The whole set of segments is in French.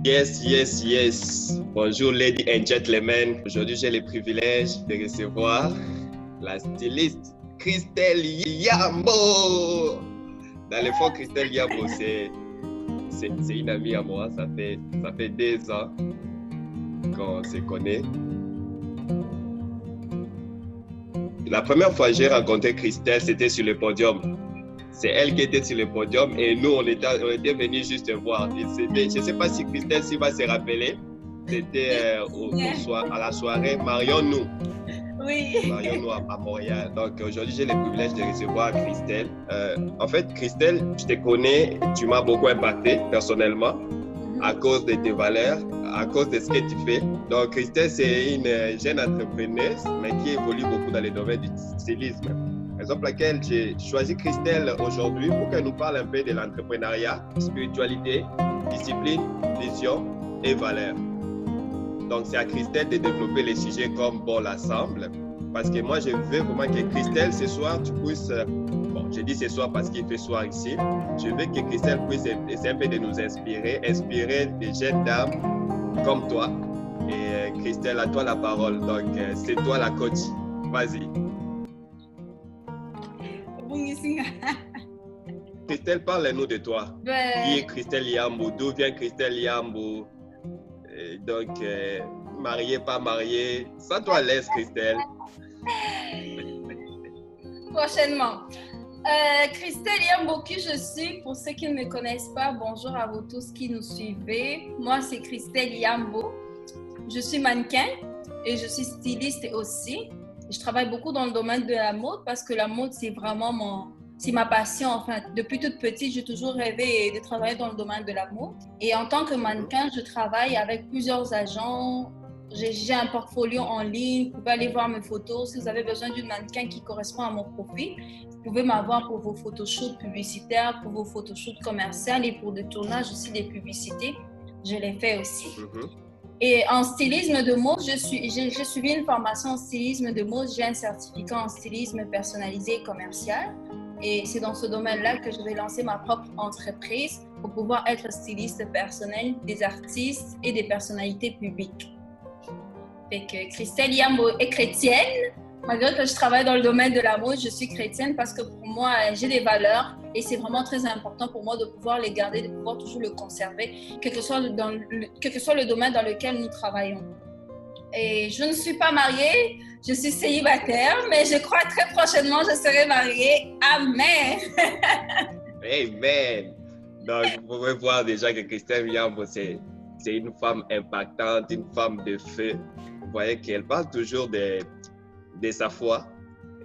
Yes, yes, yes. Bonjour, ladies and gentlemen. Aujourd'hui, j'ai le privilège de recevoir la styliste Christelle Yambo. Dans le fond, Christelle Yambo, c'est une amie à moi. Ça fait 2 ans qu'on se connaît. La première fois que j'ai rencontré Christelle, c'était sur le podium. C'est elle qui était sur le podium et nous, on était venus juste voir. Je ne sais pas si Christelle va se rappeler. C'était à la soirée Marions-nous. Oui. Marions-nous à Montréal. Donc aujourd'hui, j'ai le privilège de recevoir Christelle. En fait, Christelle, je te connais, tu m'as beaucoup impacté personnellement à cause de tes valeurs, à cause de ce que tu fais. Donc Christelle, c'est une jeune entrepreneuse, mais qui évolue beaucoup dans le domaine du stylisme. Raison pour laquelle j'ai choisi Christelle aujourd'hui pour qu'elle nous parle un peu de l'entrepreneuriat, spiritualité, discipline, vision et valeurs. Donc c'est à Christelle de développer les sujets comme bon l'assemble. Parce que moi je veux vraiment que Christelle ce soir tu puisses, je dis ce soir parce qu'il fait soir ici, je veux que Christelle puisse essayer un peu de nous inspirer des jeunes dames comme toi. Et Christelle, à toi la parole. Donc c'est toi la coach. Vas-y. Christelle, parle-nous de toi. Qui est Christelle Yambo? D'où vient Christelle Yambo? Donc, mariée, pas mariée. Sens-toi à l'aise, Christelle. Prochainement. Christelle Yambo, qui je suis, pour ceux qui ne me connaissent pas, bonjour à vous tous qui nous suivez. Moi, c'est Christelle Yambo. Je suis mannequin et je suis styliste aussi. Je travaille beaucoup dans le domaine de la mode parce que la mode, c'est vraiment c'est ma passion. Enfin, depuis toute petite, j'ai toujours rêvé de travailler dans le domaine de la mode. Et en tant que mannequin, je travaille avec plusieurs agents. J'ai un portfolio en ligne. Vous pouvez aller voir mes photos. Si vous avez besoin d'une mannequin qui correspond à mon profil, vous pouvez m'avoir pour vos photoshoots publicitaires, pour vos photoshoots commerciaux et pour des tournages aussi des publicités. Je les fais aussi. Et en stylisme de mode, j'ai suivi une formation en stylisme de mode. J'ai un certificat en stylisme personnalisé et commercial. Et c'est dans ce domaine-là que je vais lancer ma propre entreprise pour pouvoir être styliste personnel des artistes et des personnalités publiques. Fait que Christelle Yambo est chrétienne. Malgré que je travaille dans le domaine de la mode, je suis chrétienne parce que pour moi, j'ai des valeurs et c'est vraiment très important pour moi de pouvoir les garder, de pouvoir toujours les conserver, quel que soit le domaine dans lequel nous travaillons. Et je ne suis pas mariée, je suis célibataire, mais je crois très prochainement je serai mariée. Amen! Amen! Donc, vous pouvez voir déjà que Christelle Yambo, c'est une femme impactante, une femme de feu. Vous voyez qu'elle parle toujours de sa foi.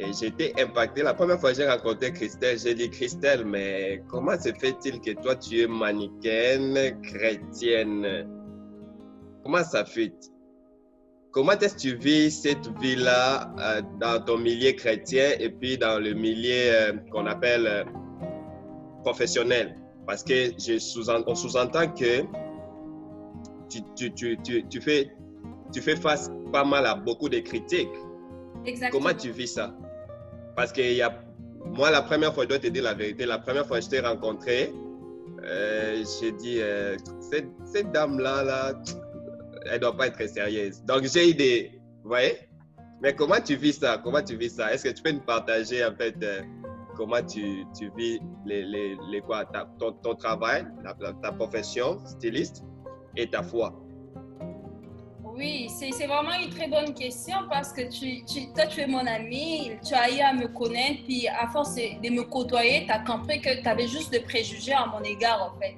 Et j'étais impacté. La première fois que j'ai rencontré Christelle, j'ai dit, Christelle, mais comment se fait-il que toi, tu es mannequin chrétienne? Comment ça fait? Comment est-ce que tu vis cette vie-là dans ton milieu chrétien et puis dans le milieu qu'on appelle professionnel? Parce que on sous-entend que tu fais face pas mal à beaucoup de critiques. Exactement. Comment tu vis ça? Parce que moi, la première fois, je dois te dire la vérité, la première fois que je t'ai rencontré, j'ai dit, cette dame-là, elle ne doit pas être sérieuse. Donc, j'ai eu des... Vous voyez? Mais comment tu vis ça? Comment tu vis ça? Est-ce que tu peux nous partager, en fait, comment tu vis ton travail, ta profession, styliste, et ta foi? Oui, c'est vraiment une très bonne question parce que toi, tu es mon ami, tu as eu à me connaître, puis à force de me côtoyer, tu as compris que tu avais juste des préjugés à mon égard, en fait.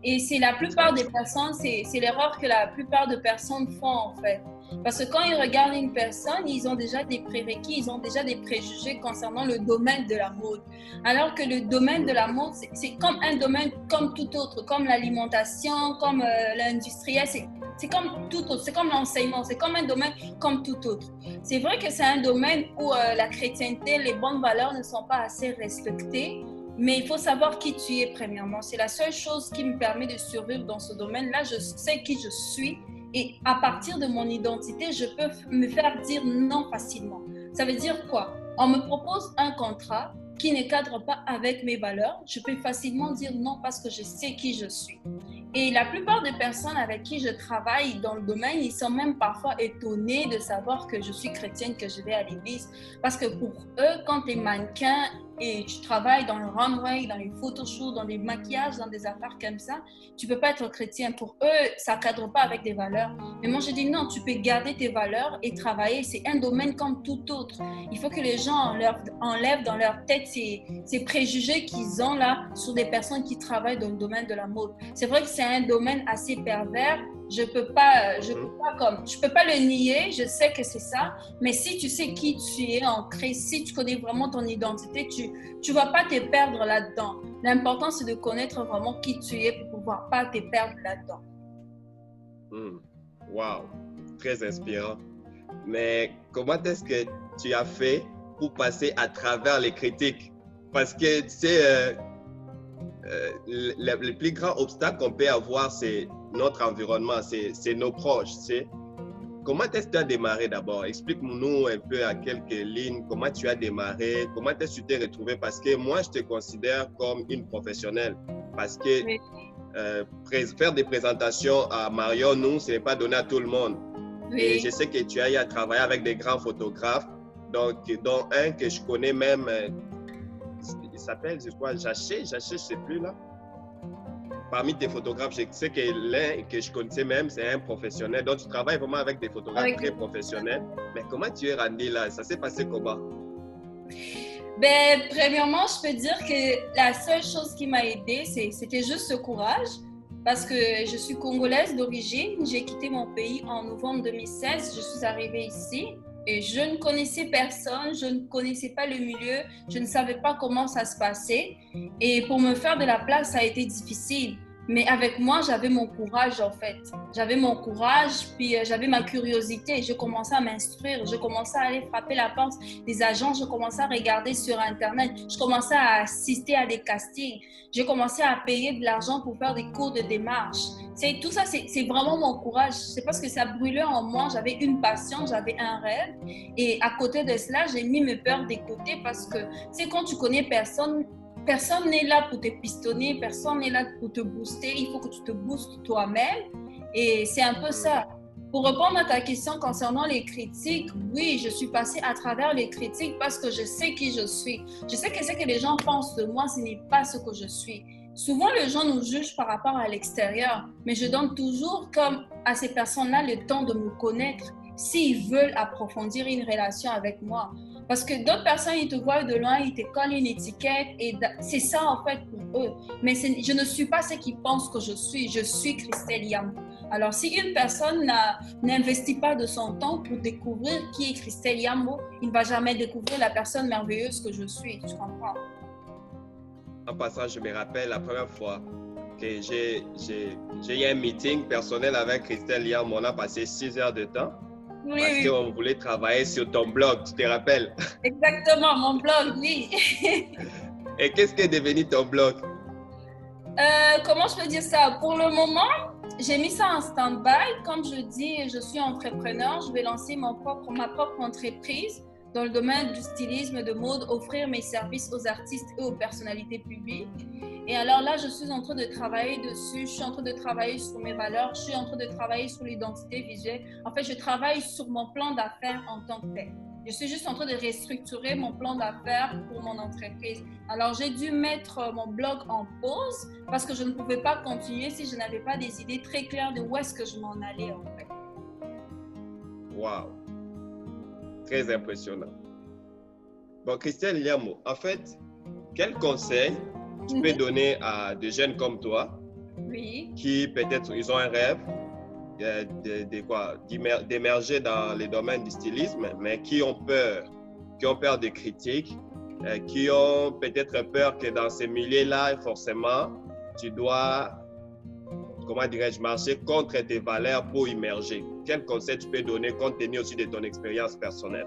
Et c'est la plupart des personnes, c'est l'erreur que la plupart de personnes font, en fait. Parce que quand ils regardent une personne, ils ont déjà des prérequis, ils ont déjà des préjugés concernant le domaine de la mode. Alors que le domaine de la mode, c'est comme un domaine comme tout autre, comme l'alimentation, comme l'industriel, c'est comme tout autre, c'est comme l'enseignement, c'est comme un domaine comme tout autre. C'est vrai que c'est un domaine où la chrétienté, les bonnes valeurs ne sont pas assez respectées, mais il faut savoir qui tu es premièrement. C'est la seule chose qui me permet de survivre dans ce domaine-là. Je sais qui je suis et à partir de mon identité, je peux me faire dire non facilement. Ça veut dire quoi? On me propose un contrat, qui ne cadre pas avec mes valeurs, je peux facilement dire non parce que je sais qui je suis. Et la plupart des personnes avec qui je travaille dans le domaine, ils sont même parfois étonnés de savoir que je suis chrétienne, que je vais à l'église. Parce que pour eux, quand tu es mannequin et tu travailles dans le runway, dans les photoshoots, dans des maquillages, dans des affaires comme ça, tu ne peux pas être chrétien. Pour eux, ça ne cadre pas avec des valeurs. Mais moi, je dis non, tu peux garder tes valeurs et travailler. C'est un domaine comme tout autre. Il faut que les gens enlèvent dans leur tête ces préjugés qu'ils ont là sur des personnes qui travaillent dans le domaine de la mode. C'est vrai que c'est un domaine assez pervers. Je peux pas le nier. Je sais que c'est ça. Mais si tu sais qui tu es en Christ, si tu connais vraiment ton identité, tu vas pas te perdre là-dedans. L'important, c'est de connaître vraiment qui tu es pour pouvoir pas te perdre là-dedans. Wow, très inspirant. Mais comment est-ce que tu as fait pour passer à travers les critiques? Parce que, tu sais, le plus grand obstacle qu'on peut avoir, c'est notre environnement, c'est nos proches, tu sais. Comment est-ce que tu as démarré d'abord? Explique-nous un peu à quelques lignes comment tu as démarré, comment est-ce que tu t'es retrouvé? Parce que moi, je te considère comme une professionnelle. Parce que Oui. Faire des présentations à Marion, nous, ce n'est pas donné à tout le monde. Oui. Et je sais que tu as eu à travailler avec des grands photographes, donc, dont un que je connais même, il s'appelle, je crois, Jaché, je ne sais plus là. Parmi tes photographes, je sais que l'un que je connaissais même, c'est un professionnel. Donc, tu travailles vraiment avec des photographes très professionnels. Mais comment tu es rendu là? Ça s'est passé comment? Ben, premièrement, je peux dire que la seule chose qui m'a aidée, c'était juste ce courage. Parce que je suis congolaise d'origine. J'ai quitté mon pays en novembre 2016. Je suis arrivée ici. Et je ne connaissais personne, je ne connaissais pas le milieu, je ne savais pas comment ça se passait. Et pour me faire de la place, ça a été difficile. Mais avec moi, j'avais mon courage en fait. J'avais mon courage, puis j'avais ma curiosité. Je commençais à m'instruire, je commençais à aller frapper la porte des agents, je commençais à regarder sur Internet, je commençais à assister à des castings, je commençais à payer de l'argent pour faire des cours de démarche. Tout ça, c'est vraiment mon courage. C'est parce que ça brûlait en moi. J'avais une passion, j'avais un rêve. Et à côté de cela, j'ai mis mes peurs de côté parce que c'est quand tu connais personne, personne n'est là pour te pistonner, personne n'est là pour te booster. Il faut que tu te boostes toi-même. Et c'est un peu ça. Pour répondre à ta question concernant les critiques, oui, je suis passée à travers les critiques parce que je sais qui je suis. Je sais que ce que les gens pensent de moi, ce n'est pas ce que je suis. Souvent, les gens nous jugent par rapport à l'extérieur, mais je donne toujours comme à ces personnes-là le temps de me connaître s'ils veulent approfondir une relation avec moi. Parce que d'autres personnes, ils te voient de loin, ils te collent une étiquette et c'est ça en fait pour eux. Mais je ne suis pas ce qu'ils pensent que je suis Christelle Yambo. Alors, si une personne n'investit pas de son temps pour découvrir qui est Christelle Yambo, il ne va jamais découvrir la personne merveilleuse que je suis, tu comprends? En passant, je me rappelle la première fois que j'ai eu un meeting personnel avec Christelle Yambo. On a passé 6 heures de temps parce qu'on voulait travailler sur ton blog, tu te rappelles? Exactement, mon blog, oui. Et qu'est-ce qui est devenu ton blog? Comment je peux dire ça? Pour le moment, j'ai mis ça en stand-by. Comme je dis, je suis entrepreneur. Je vais lancer ma propre entreprise dans le domaine du stylisme, de mode, offrir mes services aux artistes et aux personnalités publiques. Et alors là, je suis en train de travailler dessus. Je suis en train de travailler sur mes valeurs. Je suis en train de travailler sur l'identité visuelle. En fait, je travaille sur mon plan d'affaires en tant que tel. Je suis juste en train de restructurer mon plan d'affaires pour mon entreprise. Alors, j'ai dû mettre mon blog en pause parce que je ne pouvais pas continuer si je n'avais pas des idées très claires de où est-ce que je m'en allais, en fait. Wow! Très impressionnant. Bon, Christelle Yambo, en fait, quel conseil tu peux donner à des jeunes comme toi qui peut-être ils ont un rêve d'émerger dans les domaines du stylisme, mais qui ont peur des critiques, qui ont peut-être peur que dans ces milieux-là, forcément, tu dois, comment dirais-je, marcher contre tes valeurs pour immerger. Quel conseil tu peux donner compte tenu aussi de ton expérience personnelle?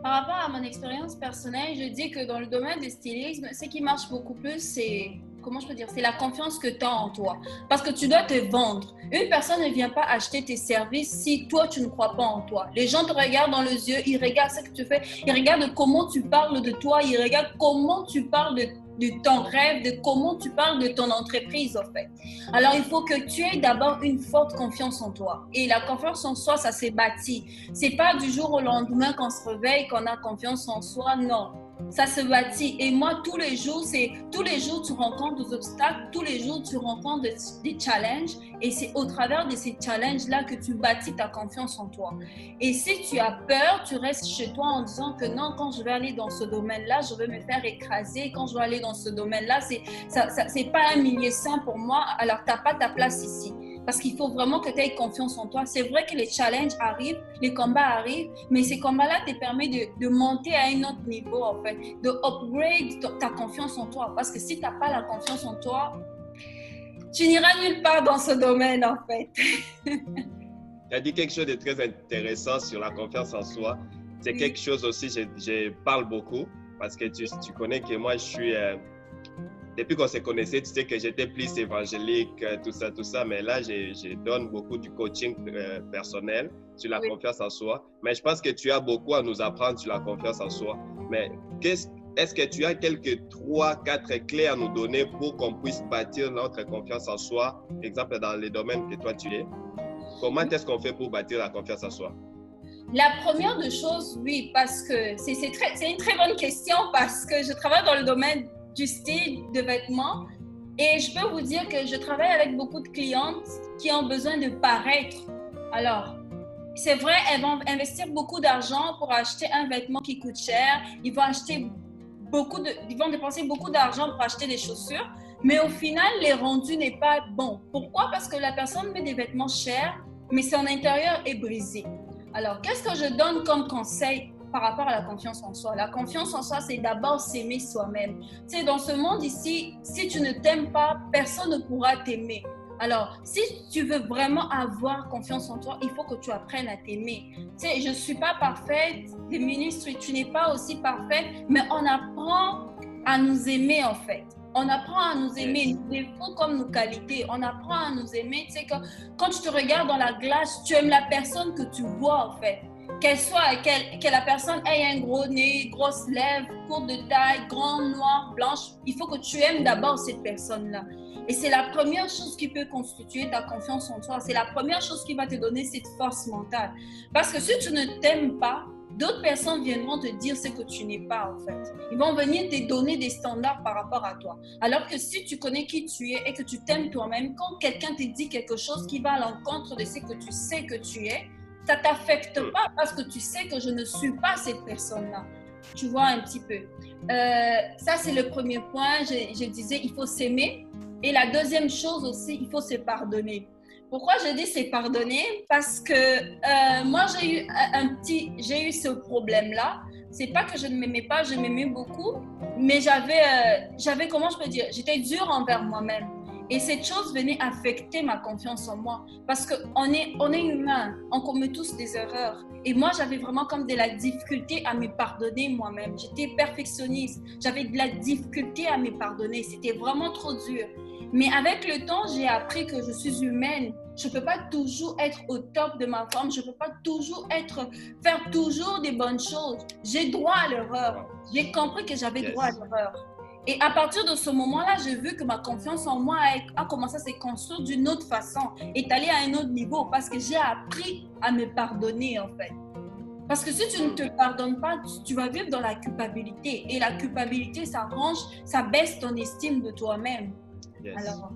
Par rapport à mon expérience personnelle, je dis que dans le domaine du stylisme, ce qui marche beaucoup plus, c'est comment je peux dire, c'est la confiance que tu as en toi. Parce que tu dois te vendre. Une personne ne vient pas acheter tes services si toi, tu ne crois pas en toi. Les gens te regardent dans les yeux, ils regardent ce que tu fais, ils regardent comment tu parles de toi, ils regardent comment tu parles de ton rêve, de comment tu parles de ton entreprise, en fait. Alors, il faut que tu aies d'abord une forte confiance en toi. Et la confiance en soi, ça s'est bâti. C'est pas du jour au lendemain qu'on se réveille, qu'on a confiance en soi, non. Ça se bâtit. Et moi, tous les jours, tu rencontres des obstacles, tous les jours, tu rencontres des challenges. Et c'est au travers de ces challenges-là que tu bâtis ta confiance en toi. Et si tu as peur, tu restes chez toi en disant que non, quand je vais aller dans ce domaine-là, je vais me faire écraser. Quand je vais aller dans ce domaine-là, c'est pas un milieu sain pour moi. Alors, tu n'as pas ta place ici. Parce qu'il faut vraiment que tu aies confiance en toi. C'est vrai que les challenges arrivent, les combats arrivent, mais ces combats-là te permettent de monter à un autre niveau, en fait, de upgrade ta confiance en toi. Parce que si tu n'as pas la confiance en toi, tu n'iras nulle part dans ce domaine, en fait. Tu as dit quelque chose de très intéressant sur la confiance en soi. C'est quelque chose aussi, je parle beaucoup, parce que tu connais que moi, je suis... depuis qu'on se connaissait, tu sais que j'étais plus évangélique, tout ça, mais là, je donne beaucoup du coaching personnel sur la confiance en soi. Mais je pense que tu as beaucoup à nous apprendre sur la confiance en soi. Mais est-ce que tu as quelques 3-4 clés à nous donner pour qu'on puisse bâtir notre confiance en soi, exemple dans les domaines que toi tu es? Comment est-ce qu'on fait pour bâtir la confiance en soi? La première des choses, oui, parce que c'est une très bonne question parce que je travaille dans le domaine du style de vêtements et je peux vous dire que je travaille avec beaucoup de clientes qui ont besoin de paraître. Alors, c'est vrai, elles vont investir beaucoup d'argent pour acheter un vêtement qui coûte cher. Ils vont dépenser beaucoup d'argent pour acheter des chaussures, mais au final, les rendus n'est pas bon. Pourquoi? Parce que la personne met des vêtements chers, mais son intérieur est brisé. Alors, qu'est-ce que je donne comme conseil par rapport à la confiance en soi? La confiance en soi, c'est d'abord s'aimer soi-même. Tu sais, dans ce monde ici, si tu ne t'aimes pas, personne ne pourra t'aimer. Alors, si tu veux vraiment avoir confiance en toi, il faut que tu apprennes à t'aimer. Tu sais, je ne suis pas parfaite, les ministres, tu n'es pas aussi parfaite, mais on apprend à nous aimer en fait. On apprend à nous aimer, nos défauts comme nos qualités. On apprend à nous aimer. Tu sais, quand tu te regardes dans la glace, tu aimes la personne que tu vois en fait. Que la personne ait un gros nez, grosse lèvres, courte de taille, grande, noire, blanche. Il faut que tu aimes d'abord cette personne-là. Et c'est la première chose qui peut constituer ta confiance en toi. C'est la première chose qui va te donner cette force mentale. Parce que si tu ne t'aimes pas, d'autres personnes viendront te dire ce que tu n'es pas en fait. Ils vont venir te donner des standards par rapport à toi. Alors que si tu connais qui tu es et que tu t'aimes toi-même, quand quelqu'un te dit quelque chose qui va à l'encontre de ce que tu sais que tu es, ça ne t'affecte pas parce que tu sais que je ne suis pas cette personne-là. Tu vois un petit peu. Ça, c'est le premier point. Je disais, il faut s'aimer. Et la deuxième chose aussi, il faut se pardonner. Pourquoi je dis se pardonner? Parce que moi, j'ai eu ce problème-là. C'est pas que je ne m'aimais pas, je m'aimais beaucoup, mais j'avais, comment je peux dire, j'étais dure envers moi-même. Et cette chose venait affecter ma confiance en moi. Parce qu'on est humain, on commet tous des erreurs. Et moi, j'avais vraiment comme de la difficulté à me pardonner moi-même. J'étais perfectionniste, j'avais de la difficulté à me pardonner. C'était vraiment trop dur. Mais avec le temps, j'ai appris que je suis humaine. Je ne peux pas toujours être au top de ma forme. Je ne peux pas toujours faire toujours des bonnes choses. J'ai droit à l'erreur. J'ai compris que j'avais droit à l'erreur. Et à partir de ce moment-là, j'ai vu que ma confiance en moi a commencé à se construire d'une autre façon, est allée à un autre niveau parce que j'ai appris à me pardonner en fait. Parce que si tu ne te pardonnes pas, tu vas vivre dans la culpabilité. Et la culpabilité, ça baisse ton estime de toi-même. Yes. Alors,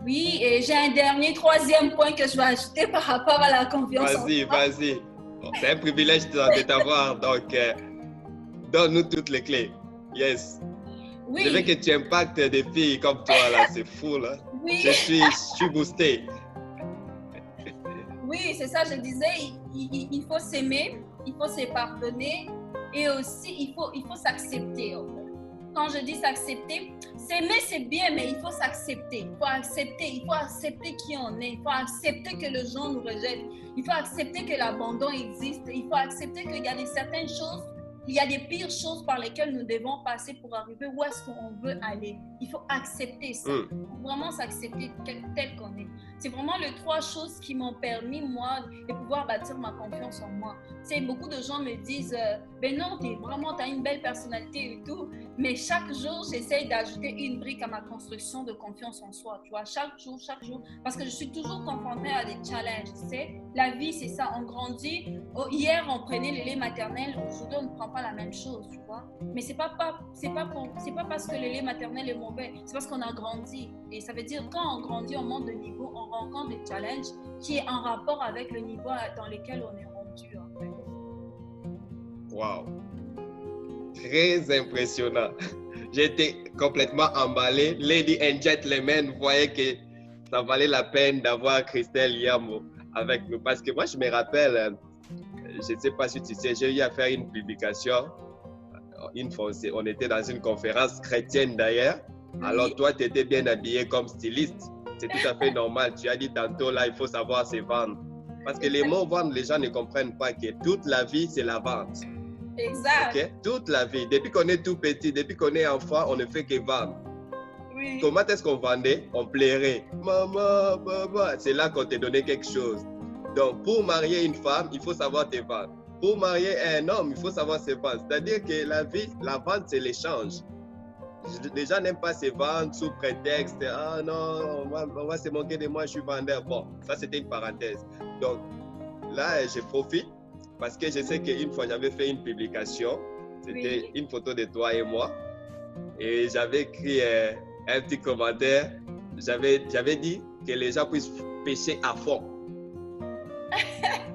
oui, et j'ai un troisième point que je vais ajouter par rapport à la confiance en soi. Vas-y. Bon, c'est un privilège de t'avoir, donc donne-nous toutes les clés. Yes. Oui. Je veux que tu impactes des filles comme toi, là, c'est fou, là. Oui. Je suis boostée. Oui, c'est ça, je disais, il faut s'aimer, il faut se pardonner et aussi, il faut s'accepter, en fait. Quand je dis s'accepter, s'aimer, c'est bien, mais il faut s'accepter. Il faut accepter qui on est. Il faut accepter que les gens nous rejettent. Il faut accepter que l'abandon existe. Il faut accepter qu'il y a certaines choses, il y a des pires choses par lesquelles nous devons passer pour arriver où est-ce qu'on veut aller. Il faut accepter ça. Mm. Il faut vraiment s'accepter tel qu'on est. C'est vraiment les 3 choses qui m'ont permis, moi, de pouvoir bâtir ma confiance en moi. Tu sais, beaucoup de gens me disent, ben non, t'as une belle personnalité et tout, mais chaque jour, j'essaye d'ajouter une brique à ma construction de confiance en soi, tu vois, chaque jour, parce que je suis toujours confrontée à des challenges, tu sais. La vie, c'est ça, on grandit. Hier, on prenait le lait maternel, aujourd'hui, on ne prend pas la même chose, tu vois. Mais c'est pas parce que le lait maternel est mauvais, c'est parce qu'on a grandi. Et ça veut dire, quand on grandit, on monte de niveau, on rencontre des challenges qui est en rapport avec le niveau dans lequel on est rendu, en fait. Wow. Très impressionnant. J'ai été complètement emballé. Lady and gentlemen, vous voyez que ça valait la peine d'avoir Christelle Yambo avec nous. Parce que moi, je me rappelle, je ne sais pas si tu sais, j'ai eu à faire une publication. On était dans une conférence chrétienne d'ailleurs. Alors toi, tu étais bien habillé comme styliste. C'est tout à fait normal. Tu as dit tantôt, là, il faut savoir se vendre. Parce que les mots vendre, les gens ne comprennent pas que toute la vie, c'est la vente. Exact. Okay? Toute la vie. Depuis qu'on est tout petit, depuis qu'on est enfant, on ne fait que vendre. Oui. Comment est-ce qu'on vendait? On plairait. Maman, maman. C'est là qu'on t'a donné quelque chose. Donc, pour marier une femme, il faut savoir te vendre. Pour marier un homme, il faut savoir se vendre. C'est-à-dire que la vie, la vente, c'est l'échange. Les gens n'aiment pas se vendre sous prétexte « Ah non, on va se moquer de moi, je suis vendeur. » Bon, ça, c'était une parenthèse. Donc, là, je profite parce que je sais qu'une fois, j'avais fait une publication. C'était une photo de toi et moi. Et j'avais écrit un petit commentaire. J'avais dit que les gens puissent pêcher à fond.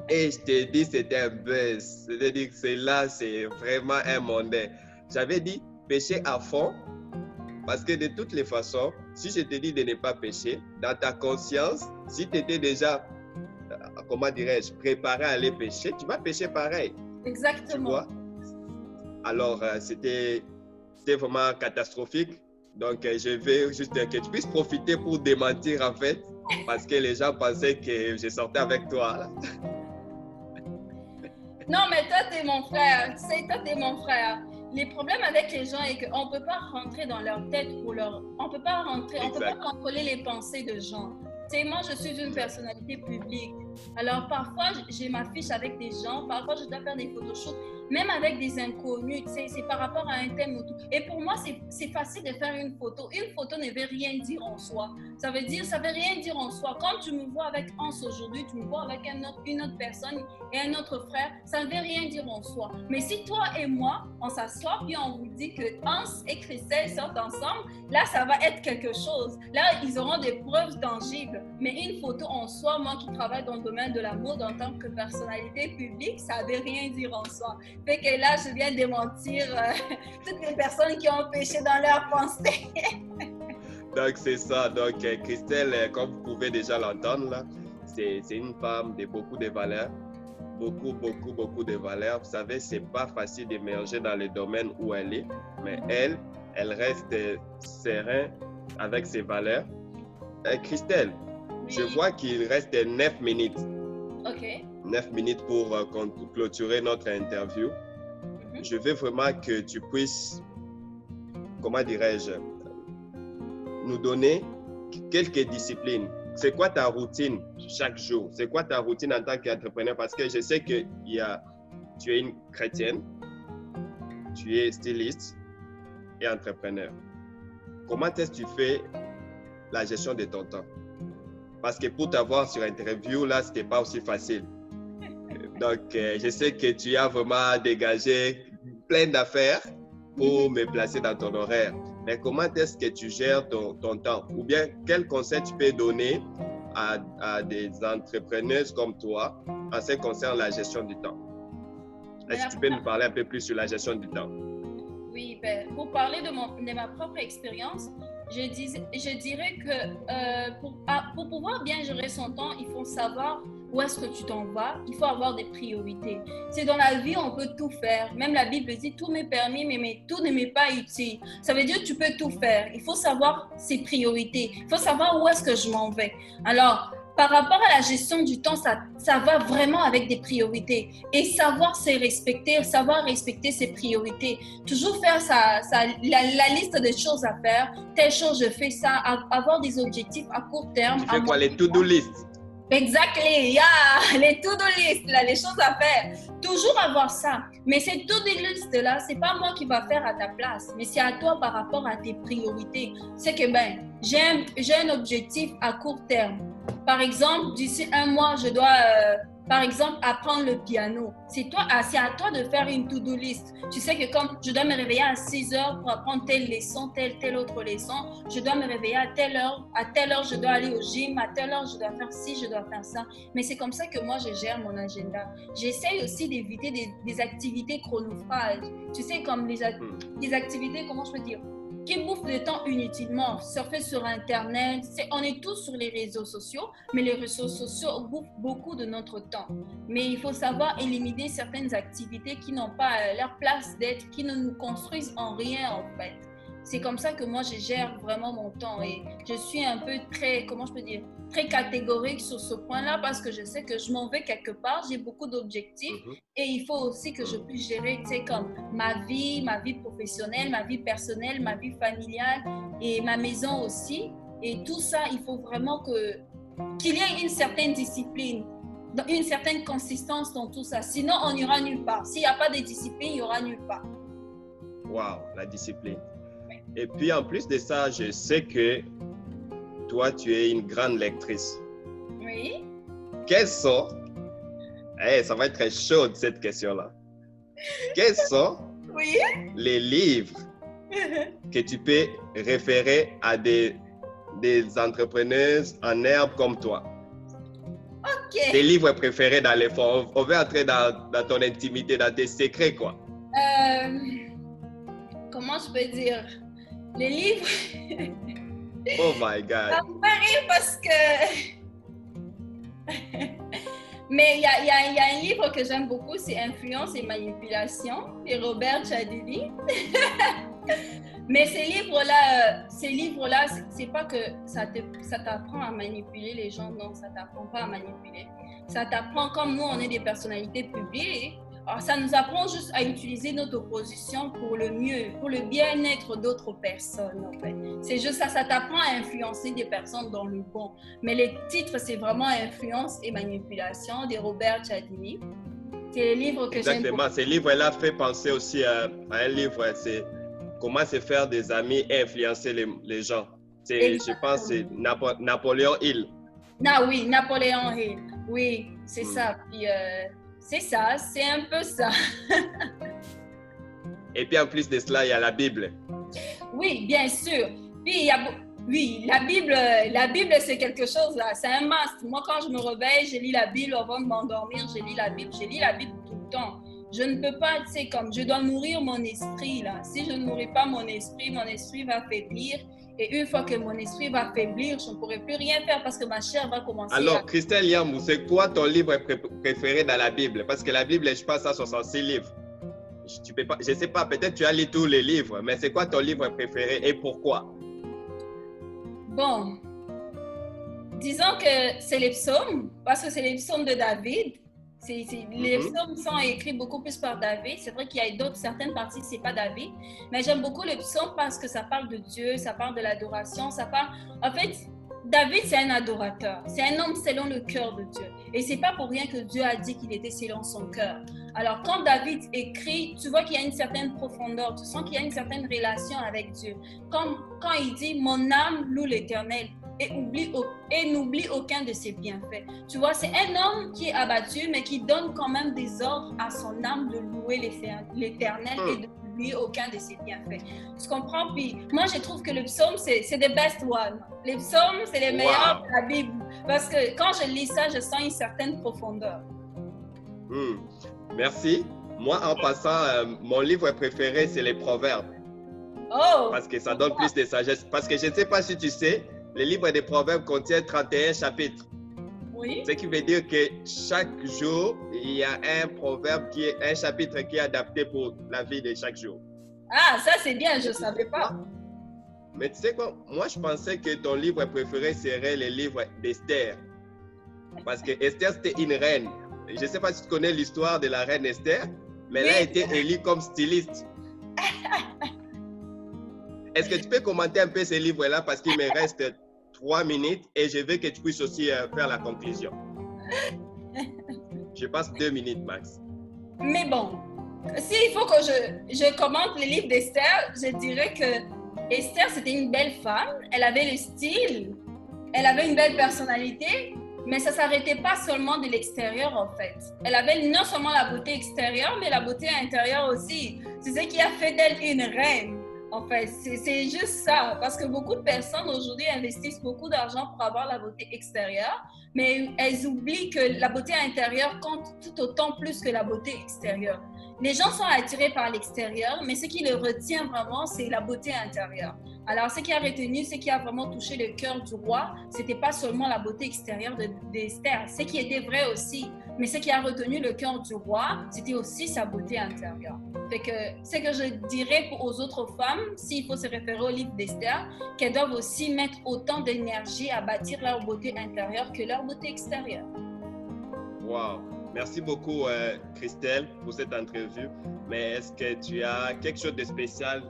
Et je t'ai dit, c'était un buzz. C'est-à-dire que c'est vraiment un mondain. J'avais dit, pêcher à fond, parce que de toutes les façons, si je te dis de ne pas pêcher, dans ta conscience, si tu étais déjà, comment dirais-je, préparé à aller pêcher, tu vas pêcher pareil. Exactement. Tu vois? Alors, c'était vraiment catastrophique. Donc, je veux juste que tu puisses profiter pour démentir, en fait, parce que les gens pensaient que je sortais avec toi. Là. Non, mais toi, t'es mon frère. Tu sais, toi, t'es mon frère. Les problèmes avec les gens est qu'on ne peut pas rentrer dans leur tête ou on peut pas rentrer, on peut pas contrôler les pensées de gens. Tu sais, moi, je suis une personnalité publique. Alors, parfois, je m'affiche avec des gens, parfois, je dois faire des photoshoots, même avec des inconnus, tu sais, c'est par rapport à un thème ou tout. Et pour moi, c'est facile de faire une photo. Une photo ne veut rien dire en soi. Ça veut rien dire en soi. Quand tu me vois avec Hans aujourd'hui, tu me vois avec une autre personne et un autre frère, ça ne veut rien dire en soi. Mais si toi et moi, on s'assoit puis on vous dit que Hans et Christelle sortent ensemble, là, ça va être quelque chose. Là, ils auront des preuves tangibles. Mais une photo en soi, moi qui travaille dans le domaine de la mode en tant que personnalité publique, ça ne veut rien dire en soi. Fait que là, je viens démentir toutes les personnes qui ont péché dans leur pensée. Donc, c'est ça. Donc, Christelle, comme vous pouvez déjà l'entendre, là, c'est une femme de beaucoup de valeurs. Beaucoup de valeurs. Vous savez, c'est pas facile d'émerger dans le domaine où elle est, mais elle reste sereine avec ses valeurs. Christelle, je vois qu'il reste 9 minutes. OK. 9 minutes pour clôturer notre interview. Je veux vraiment que tu puisses, comment dirais-je, nous donner quelques disciplines. C'est quoi ta routine chaque jour? C'est quoi ta routine en tant qu'entrepreneur? Parce que je sais que tu es une chrétienne, tu es styliste et entrepreneur. Comment est-ce que tu fais la gestion de ton temps? Parce que pour t'avoir sur interview, là, ce n'était pas aussi facile. Donc, je sais que tu as vraiment dégagé plein d'affaires pour me placer dans ton horaire. Mais comment est-ce que tu gères ton temps? Ou bien, quel conseil tu peux donner à des entrepreneuses comme toi en ce qui concerne la gestion du temps? Est-ce que tu peux nous parler un peu plus sur la gestion du temps? Oui, ben, pour parler de ma propre expérience, je dirais que pour pouvoir bien gérer son temps, il faut savoir où est-ce que tu t'en vas. Il faut avoir des priorités. C'est dans la vie, on peut tout faire. Même la Bible dit, tout m'est permis, mais tout ne m'est pas utile. Ça veut dire que tu peux tout faire. Il faut savoir ses priorités. Il faut savoir où est-ce que je m'en vais. Alors, par rapport à la gestion du temps, ça va vraiment avec des priorités. Et savoir respecter ses priorités. Toujours faire la liste des choses à faire. Telle chose, je fais ça. Avoir des objectifs à court terme. Tu fais quoi, les to-do list? Exactly, yeah, les to-do list, là, les choses à faire. Toujours avoir ça. Mais ces to-do list-là, c'est pas moi qui va faire à ta place, mais c'est à toi par rapport à tes priorités. C'est que, j'ai un objectif à court terme. Par exemple, d'ici un mois, je dois, par exemple, apprendre le piano. C'est à toi de faire une to-do list. Tu sais que comme je dois me réveiller à 6 heures pour apprendre telle leçon, telle autre leçon, je dois me réveiller à telle heure, je dois aller au gym, à telle heure, je dois faire ci, je dois faire ça. Mais c'est comme ça que moi, je gère mon agenda. J'essaye aussi d'éviter des activités chronophages. Tu sais, comme des activités, comment je peux dire, qui bouffent le temps inutilement, surfer sur Internet. On est tous sur les réseaux sociaux, mais les réseaux sociaux bouffent beaucoup de notre temps. Mais il faut savoir éliminer certaines activités qui n'ont pas leur place d'être, qui ne nous construisent en rien en fait. C'est comme ça que moi, je gère vraiment mon temps et je suis un peu très catégorique sur ce point-là parce que je sais que je m'en vais quelque part, j'ai beaucoup d'objectifs et il faut aussi que je puisse gérer, tu sais, comme ma vie professionnelle, ma vie personnelle, ma vie familiale et ma maison aussi. Et tout ça, il faut vraiment qu'il y ait une certaine discipline, une certaine consistance dans tout ça. Sinon, on n'ira nulle part. S'il n'y a pas de discipline, il n'y aura nulle part. Wow, la discipline. Et puis, en plus de ça, je sais que toi, tu es une grande lectrice. Oui. Quels sont, ça va être très chaud cette question-là. Quels sont les livres que tu peux référer à des entrepreneuses en herbe comme toi? OK. Tes livres préférés dans les fonds. On veut entrer dans ton intimité, dans tes secrets, quoi. Comment je peux dire? Les livres... Oh my God! Ça me fait rire parce que... Mais il y a un livre que j'aime beaucoup, c'est Influence et manipulation de Robert Cialdini. Mais ces livres-là, c'est pas que ça t'apprend à manipuler les gens, non, ça t'apprend pas à manipuler. Ça t'apprend, comme nous, on est des personnalités publiques, alors ça nous apprend juste à utiliser notre position pour le mieux, pour le bien-être d'autres personnes, en fait. C'est juste ça t'apprend à influencer des personnes dans le bon. Mais les titres, c'est vraiment Influence et manipulation de Robert Cialdini. C'est les livres que j'aime beaucoup. Exactement, ces livres-là fait penser aussi à un livre, c'est Comment se faire des amis et influencer les gens. Je pense que c'est Napoléon Hill. Oui, Napoléon Hill. Oui, c'est ça. Puis, c'est ça, c'est un peu ça. Et puis en plus de cela, il y a la Bible. Oui, bien sûr. Puis la Bible, c'est quelque chose là, c'est un must. Moi, quand je me réveille, je lis la Bible avant de m'endormir, je lis la Bible tout le temps. Je ne peux pas, tu sais, comme je dois nourrir mon esprit là. Si je ne nourris pas mon esprit va faiblir. Et une fois que mon esprit va faiblir, je ne pourrai plus rien faire parce que ma chair va commencer Alors, Christelle Yambou, c'est quoi ton livre préféré dans la Bible? Parce que la Bible, je pense à 66 livres. Je ne sais pas, peut-être tu as lu tous les livres, mais c'est quoi ton livre préféré et pourquoi? Bon, disons que c'est les psaumes, parce que c'est les psaumes de David. Les psaumes sont écrits beaucoup plus par David. C'est vrai qu'il y a certaines parties, c'est pas David. Mais j'aime beaucoup les psaumes parce que ça parle de Dieu, ça parle de l'adoration, ça parle... En fait, David, c'est un adorateur. C'est un homme selon le cœur de Dieu. Et c'est pas pour rien que Dieu a dit qu'il était selon son cœur. Alors, quand David écrit, tu vois qu'il y a une certaine profondeur. Tu sens qu'il y a une certaine relation avec Dieu. Quand il dit « Mon âme loue l'Éternel », et n'oublie aucun de ses bienfaits. Tu vois, c'est un homme qui est abattu, mais qui donne quand même des ordres à son âme de louer l'Éternel et de n'oublier aucun de ses bienfaits. Tu comprends? Puis moi, je trouve que le psaume, c'est the best one. Les psaumes, c'est les meilleurs de la Bible. Parce que quand je lis ça, je sens une certaine profondeur. Merci. Moi, en passant, mon livre préféré, c'est les Proverbes. Oh! Parce que ça donne plus de sagesse. Parce que je ne sais pas si tu sais, le livre des Proverbes contient 31 chapitres. Oui. Ce qui veut dire que chaque jour, il y a un chapitre qui est adapté pour la vie de chaque jour. Ah, ça c'est bien, je ne savais pas. Mais tu sais quoi, moi je pensais que ton livre préféré serait le livre d'Esther. Parce que Esther, c'était une reine. Je ne sais pas si tu connais l'histoire de la reine Esther, mais elle a été élue comme styliste. Est-ce que tu peux commenter un peu ce livre-là parce qu'il me reste 3 minutes et je veux que tu puisses aussi faire la conclusion. Je passe 2 minutes max. Mais bon, s'il faut que je commente le livre d'Esther, je dirais que Esther, c'était une belle femme. Elle avait le style, elle avait une belle personnalité, mais ça ne s'arrêtait pas seulement de l'extérieur en fait. Elle avait non seulement la beauté extérieure, mais la beauté intérieure aussi. C'est ce qui a fait d'elle une reine. En fait, c'est juste ça, parce que beaucoup de personnes aujourd'hui investissent beaucoup d'argent pour avoir la beauté extérieure, mais elles oublient que la beauté intérieure compte tout autant plus que la beauté extérieure. Les gens sont attirés par l'extérieur, mais ce qui les retient vraiment, c'est la beauté intérieure. Alors, ce qui a retenu, ce qui a vraiment touché le cœur du roi, c'était pas seulement la beauté extérieure d'Esther, ce qui était vrai aussi, mais ce qui a retenu le cœur du roi, c'était aussi sa beauté intérieure. Fait que ce que je dirais aux autres femmes, s'il faut se référer au livre d'Esther, qu'elles doivent aussi mettre autant d'énergie à bâtir leur beauté intérieure que leur beauté extérieure. Wow! Merci beaucoup, Christelle, pour cette entrevue. Mais est-ce que tu as quelque chose de spécial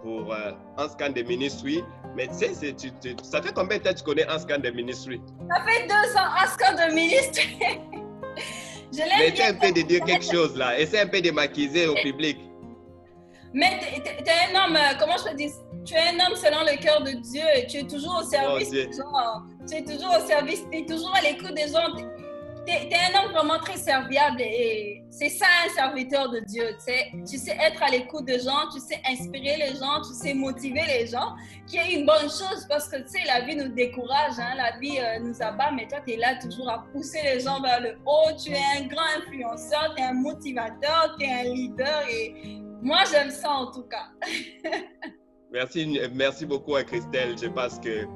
pour Anscan de Ministry? Mais tu sais, ça fait combien de temps que tu connais Anscan de Ministry? Ça fait 2 ans, Anscan de Ministry. Mais essaie un peu de dire quelque chose là. Essaie un peu de maquiller au public. Mais tu es un homme, comment je peux dire? Tu es un homme selon le cœur de Dieu. Tu es toujours au service des gens. Tu es toujours au service, tu es toujours à l'écoute des gens. Tu es un homme vraiment très serviable et c'est ça un serviteur de Dieu. Tu sais être à l'écoute des gens, tu sais inspirer les gens, tu sais motiver les gens, qui est une bonne chose parce que tu sais, la vie nous décourage, hein, la vie nous abat, mais toi tu es là toujours à pousser les gens vers le haut. Tu es un grand influenceur, tu es un motivateur, tu es un leader et moi j'aime ça en tout cas. Merci beaucoup à Christelle. Je pense que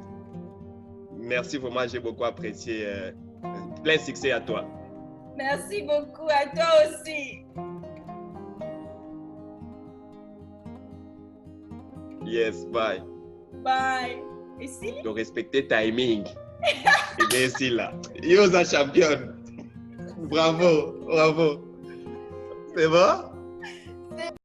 merci vraiment, j'ai beaucoup apprécié. Plein succès à toi. Merci beaucoup à toi aussi. Yes, bye. Bye. Ici? De respecter timing. Et bien ici là. Yo, la championne. Bravo, bravo. C'est bon?